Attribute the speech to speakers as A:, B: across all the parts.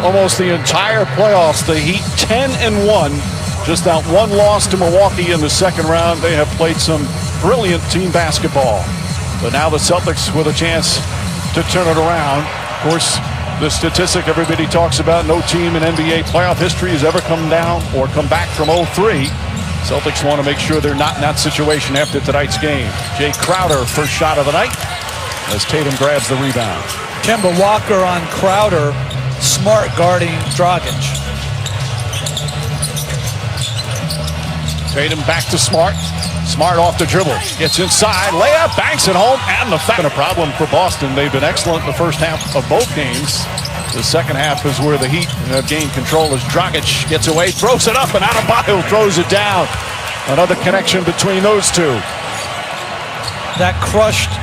A: almost the entire playoffs. The Heat 10-1, just out one loss to Milwaukee in the second round. They have played some brilliant team basketball. But now the Celtics with a chance to turn it around. Of course, the statistic everybody talks about, no team in NBA playoff history has ever come down or come back from 0-3. Celtics want to make sure they're not in that situation after tonight's game. Jay Crowder, first shot of the night, as Tatum grabs the rebound.
B: Kemba Walker on Crowder, Smart guarding Dragic.
A: Tatum back to Smart. Smart off the dribble, gets inside, layup, banks it home, and the fact a problem for Boston. They've been excellent in the first half of both games. The second half is where the Heat have gained control as Dragic gets away, throws it up, and Adebayo throws it down. Another connection between those two.
B: That crushed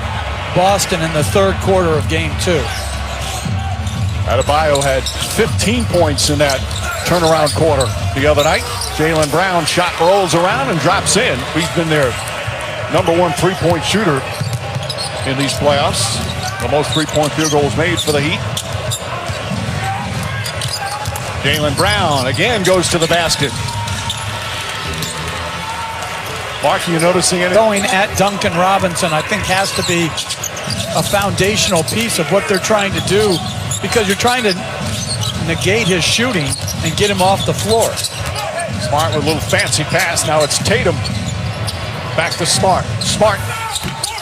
B: Boston in the third quarter of game 2.
A: Adebayo had 15 points in that turnaround quarter the other night. Jaylen Brown shot rolls around and drops in. He's been their #1 three-point shooter in these playoffs. The most three-point field goals made for the Heat. Jaylen Brown again goes to the basket. Mark, you noticing anything?
B: Going at Duncan Robinson, I think, has to be a foundational piece of what they're trying to do, because you're trying to negate his shooting and get him off the floor.
A: Smart with a little fancy pass. Now it's Tatum. Back to Smart. Smart.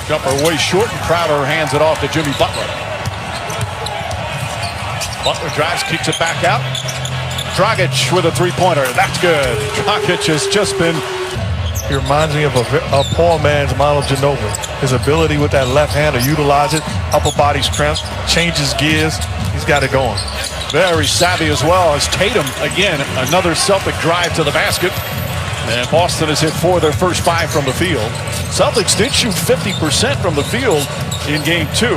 A: Jumper way short, and Crowder hands it off to Jimmy Butler. Butler drives, kicks it back out. Dragic with a three-pointer. That's good. Dragic has just been...
C: He reminds me of a poor man's Manu Ginobili. His ability with that left hand to utilize it, upper body strength, changes gears. He's got it going.
A: Very savvy as well as Tatum. Again, another Celtic drive to the basket. And Boston has hit 4 of their first 5 from the field. Celtics did shoot 50% from the field in game 2.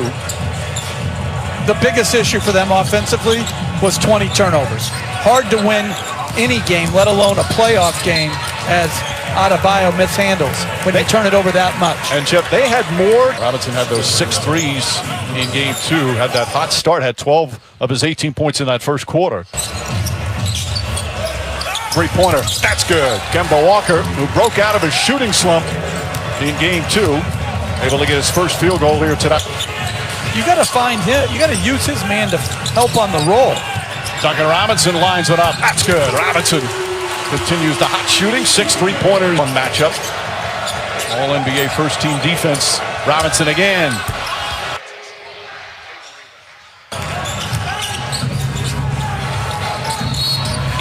B: The biggest issue for them offensively was 20 turnovers. Hard to win any game, let alone a playoff game, as Adebayo mishandles when they turn it over that much.
A: And Jeff, they had more. Robinson had those 6 threes in game 2, had that hot start, had 12 of his 18 points in that first quarter. Three-pointer, that's good. Kemba Walker, who broke out of his shooting slump in game 2, able to get his first field goal here tonight.
B: You got to find him, you got to use his man to help on the roll.
A: Duncan Robinson lines it up, that's good. Robinson continues the hot shooting, 6 three-pointers on matchup. All-NBA first-team defense. Robinson again.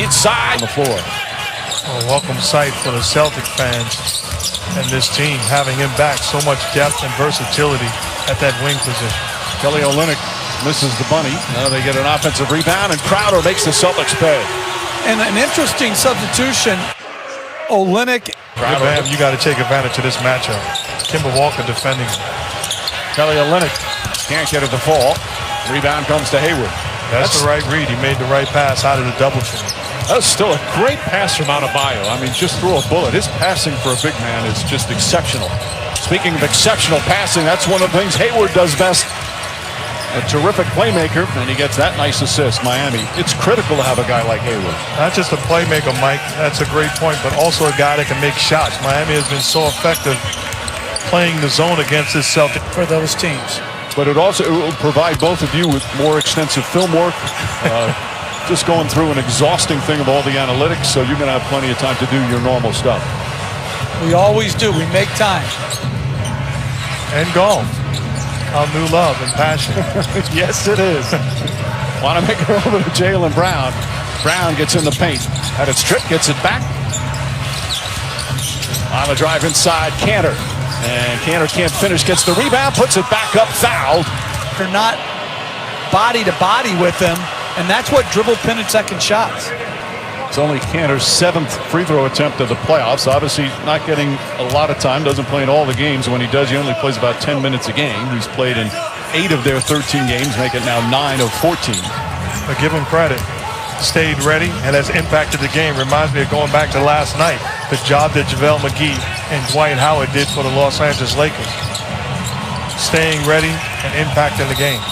A: Inside on the floor.
C: A welcome sight for the Celtic fans and this team, having him back. So much depth and versatility at that wing position.
A: Kelly Olynyk misses the bunny. Now they get an offensive rebound, and Crowder makes the Celtics pay.
B: And an interesting substitution, Olynyk.
C: Crowder, man, you got to take advantage of this matchup. Kemba Walker defending him.
A: Kelly Olynyk can't get it to fall. Rebound comes to Hayward.
C: That's the right read. He made the right pass out of the double team.
A: That's still a great pass from Adebayo. I mean, just throw a bullet. His passing for a big man is just exceptional. Speaking of exceptional passing, that's one of the things Hayward does best. A terrific playmaker, and he gets that nice assist. Miami, it's critical to have a guy like Hayward.
C: Not just a playmaker, Mike, that's a great point, but also a guy that can make shots. Miami has been so effective playing the zone against this Celtic.
B: For those teams.
A: But it will provide both of you with more extensive film work. Just going through an exhausting thing of all the analytics, so you're going to have plenty of time to do your normal stuff.
B: We always do. We make time.
C: And golf. Our new love and passion.
A: Yes, it is. Want to make it over to Jaylen Brown. Brown gets in the paint. Had it stripped, gets it back. On the drive inside, Kanter. And Kanter can't finish, gets the rebound, puts it back up, fouled.
B: They're not body to body with them, and that's what dribble, pin, and second shots.
A: It's only Kanter's 7th free throw attempt of the playoffs. Obviously not getting a lot of time, doesn't play in all the games. When he does, he only plays about 10 minutes a game. He's played in 8 of their 13 games, make it now 9 of 14.
C: But give him credit. Stayed ready and has impacted the game. Reminds me of going back to last night, the job that JaVale McGee and Dwight Howard did for the Los Angeles Lakers. Staying ready and impacting the game.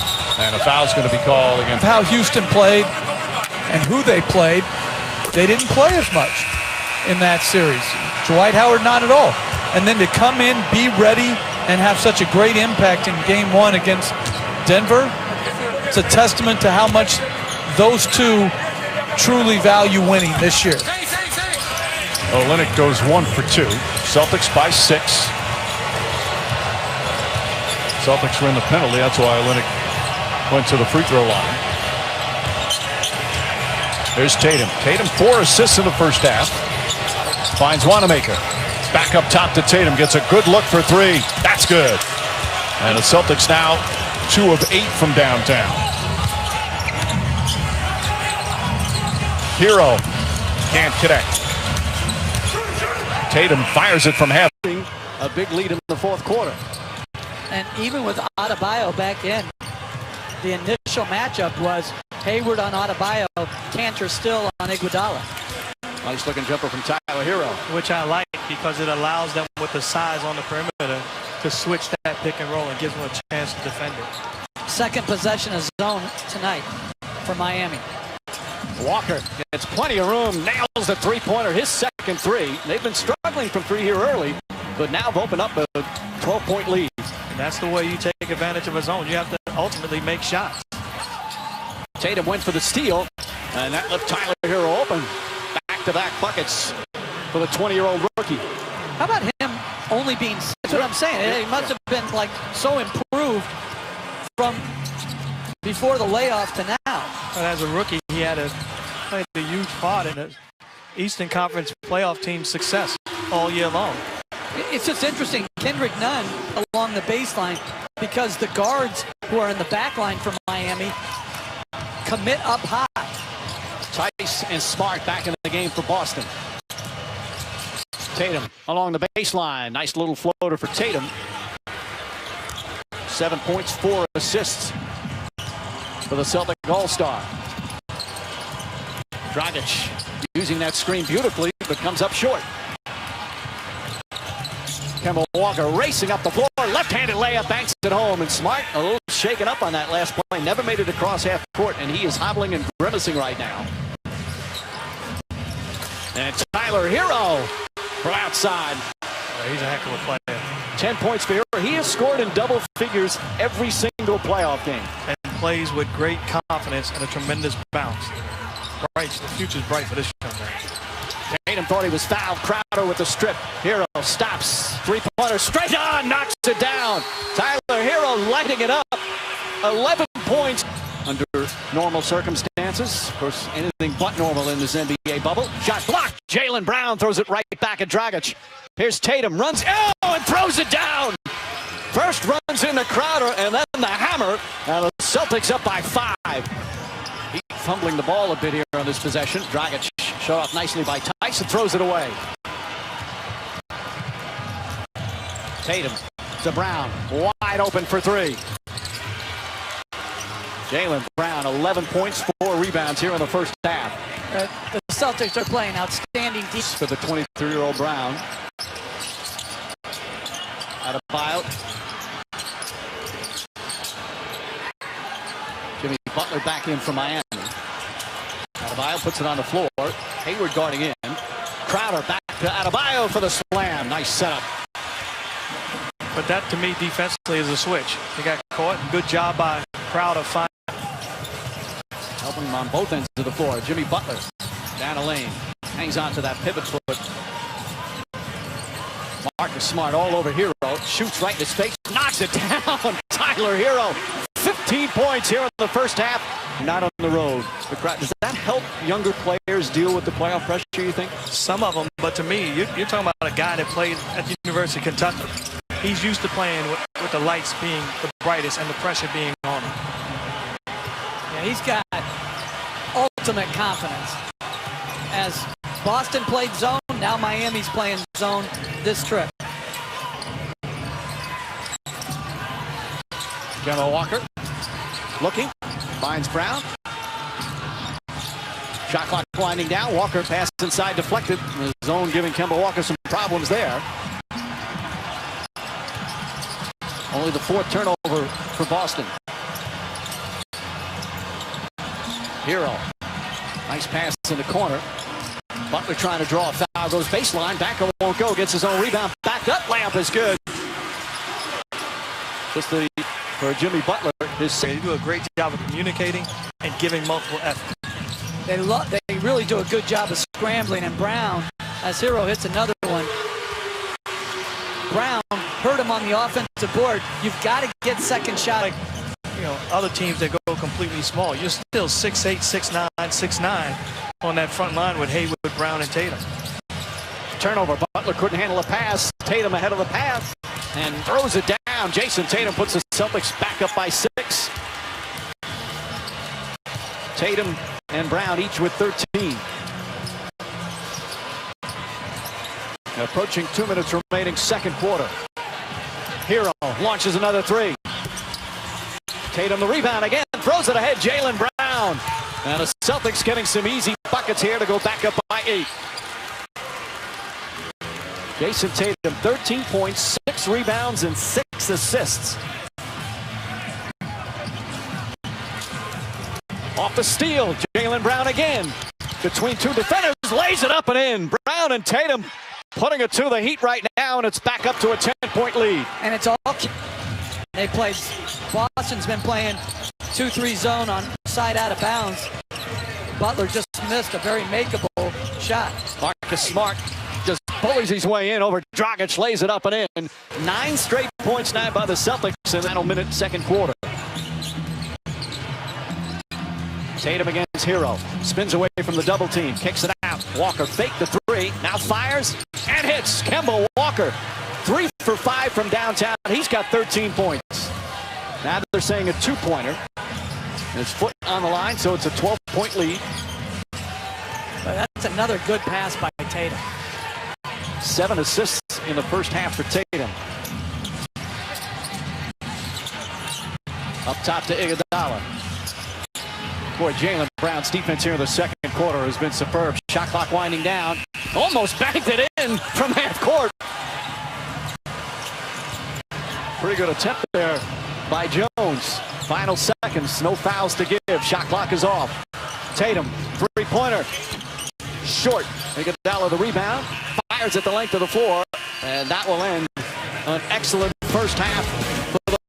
A: And a foul's going to be called again.
B: How Houston played, and who they played, they didn't play as much in that series. Dwight Howard, not at all. And then to come in, be ready, and have such a great impact in Game 1 against Denver, it's a testament to how much those two truly value winning this year.
A: Olynyk goes 1 for 2. Celtics by 6. Celtics were in the penalty. That's why Olynyk went to the free throw line. There's Tatum. Tatum 4 assists in the first half. Finds Wanamaker. Back up top to Tatum. Gets a good look for 3. That's good. And the Celtics now 2 of 8 from downtown. Hero can't connect. Tatum fires it from half. A big lead in the fourth quarter.
D: And even with Adebayo back in, the initial matchup was Hayward on Adebayo, Cantor still on Iguodala.
A: Nice looking jumper from Tyler Hero.
E: Which I like because it allows them with the size on the perimeter to switch that pick and roll and gives them a chance to defend it.
D: Second possession of zone tonight for Miami.
A: Walker gets plenty of room, nails the three-pointer, his second 3. They've been struggling from 3 here early, but now have opened up a 12-point lead.
E: And that's the way you take advantage of a zone. You have to ultimately make shots.
A: Tatum went for the steal, and that left Tyler Hero open. Back-to-back buckets for the 20-year-old rookie.
D: How about him only being, that's what I'm saying. He must have been like so improved from before the layoff to now.
E: But as a rookie, he had played a huge part in the Eastern Conference playoff team's success all year long.
D: It's just interesting, Kendrick Nunn along the baseline, because the guards who are in the back line for Miami commit up high.
A: Tice and Smart back in the game for Boston. Tatum along the baseline. Nice little floater for Tatum. 7 points, 4 assists for the Celtic All-Star. Dragic using that screen beautifully, but comes up short. Kemba Walker racing up the floor. Left-handed layup, banks it home. And Smart a little shaken up on that last play. Never made it across half court, and he is hobbling and grimacing right now. And Tyler Hero from outside.
E: He's a heck of a player.
A: 10 points for Hero. He has scored in double figures every single playoff game.
E: And plays with great confidence and a tremendous bounce. Bright, the future's bright for this young man.
A: Tatum thought he was fouled. Crowder with the strip. Hero stops. Three-pointer straight on. Knocks it down. Tyler Hero lighting it up. 11 points under normal circumstances. Of course, anything but normal in this NBA bubble. Shot blocked. Jaylen Brown throws it right back at Dragic. Here's Tatum. Runs and throws it down. First runs into Crowder and then the hammer. And the Celtics up by 5. He's fumbling the ball a bit here on this possession. Dragic shot off nicely by Tyson, throws it away. Tatum to Brown, wide open for 3. Jaylen Brown, 11 points, 4 rebounds here in the first half.
D: The Celtics are playing outstanding defense.
A: For the 23-year-old Brown. Adebayo. Jimmy Butler back in from Miami. Adebayo puts it on the floor. Hayward guarding in. Crowder back to Adebayo for the slam. Nice setup.
E: But that, to me, defensively is a switch. He got caught. Good job by Crowder.
A: Helping him on both ends of the floor. Jimmy Butler down a lane. Hangs on to that pivot foot. Marcus Smart all over Hero. Shoots right in his face. Knocks it down. Tyler Hero. 15 points here in the first half. Not on the road. Does that help younger players deal with the playoff pressure, you think?
E: Some of them, but to me, you're talking about a guy that played at the University of Kentucky. He's used to playing with the lights being the brightest and the pressure being on him.
D: Yeah, he's got ultimate confidence. As Boston played zone, now Miami's playing zone this trip.
A: Kemba Walker looking, finds Brown. Shot clock winding down. Walker pass inside, deflected. The zone giving Kemba Walker some problems there. Only the 4th turnover for Boston. Hero
F: Nice pass in the corner. Butler trying to draw a foul, goes baseline, Backo won't go, gets his own rebound, backed up, layup is good. Just for Jimmy Butler,
E: They do a great job of communicating and giving multiple efforts.
D: They really do a good job of scrambling, and Brown, as Hero hits another one. Brown hurt him on the offensive board. You've got to get second shot.
E: Like, you know, other teams that go completely small, you're still 6'8", 6'9", 6'9" on that front line with Haywood, Brown, and Tatum.
F: Turnover, Butler couldn't handle a pass. Tatum ahead of the pass and throws it down. Jason Tatum puts the Celtics back up by 6. Tatum and Brown each with 13. Approaching 2 minutes remaining, second quarter. Hero launches another 3. Tatum the rebound again, throws it ahead, Jaylen Brown. And the Celtics getting some easy buckets here to go back up by 8. Jason Tatum, 13 points, 6 rebounds, and 6 assists. Off the steal, Jaylen Brown again. Between 2 defenders, lays it up and in. Brown and Tatum putting it to the Heat right now, and it's back up to a 10-point lead.
D: And it's all they played. Boston's been playing 2-3 zone on side out of bounds. Butler just missed a very makeable shot.
F: Marcus Smart just bullies his way in over Dragic, lays it up and in. 9 straight points now by the Celtics in that minute second quarter. Tatum against Hero. Spins away from the double team. Kicks it out. Walker faked the 3. Now fires and hits. Kemba Walker. 3 for 5 from downtown. He's got 13 points. Now they're saying a 2-pointer. His foot on the line, so it's a 12-point lead.
D: But that's another good pass by Tatum.
F: 7 assists in the first half for Tatum. Up top to Iguodala. Boy, Jaylen Brown's defense here in the second quarter has been superb. Shot clock winding down. Almost banked it in from half court. Pretty good attempt there by Jones. Final seconds, no fouls to give. Shot clock is off. Tatum, 3-pointer. Short. Iguodala the rebound. Fires at the length of the floor. And that will end an excellent first half for the